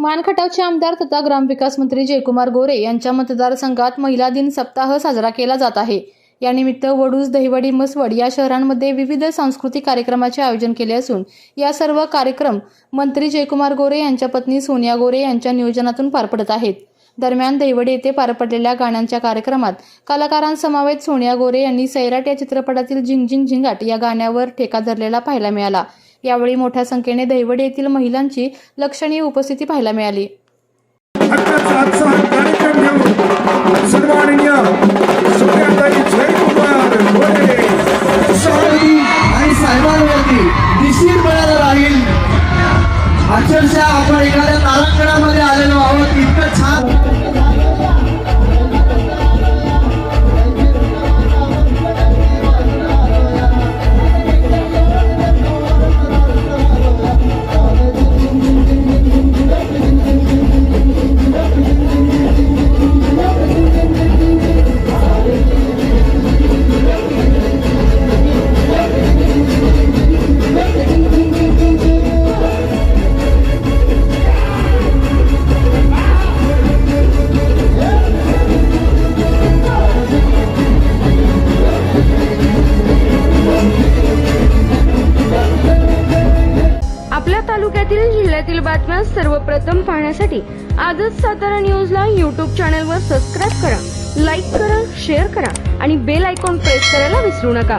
मानखटावचे आमदार तथा ग्रामविकास मंत्री जयकुमार गोरे यांच्या मतदारसंघात महिला दिन सप्ताह साजरा केला जात आहे। यानिमित्त वडूज, दहिवडी, मसवड या शहरांमध्ये विविध सांस्कृतिक कार्यक्रमाचे आयोजन केले असून या सर्व कार्यक्रम मंत्री जयकुमार गोरे यांच्या पत्नी सोनिया गोरे यांच्या नियोजनातून पार पडत आहेत। दरम्यान दहिवडी येथे पार पडलेल्या गाण्यांच्या कार्यक्रमात कलाकारांसमवेत सोनिया गोरे यांनी सैराट या चित्रपटातील झिंग झिंग झिंगाट या गाण्यावर ठेका धरलेला पाहायला मिळाला। यावेळी मोठ्या संख्येने दहिवडी येथील महिलांची लक्षणीय उपस्थिती पाहायला मिळाली। अक्षरशः आपण एखाद्या तारांगणामध्ये आलेलो आहोत, इतकं छान। आपल्या तालुक्यातील जिल्ह्यातील बातम्या सर्वप्रथम पाहण्यासाठी आजच सातारा न्यूजला YouTube चॅनलवर सबस्क्राइब करा, लाईक करा, शेअर करा आणि बेल आयकॉन प्रेस करायला विसरू नका।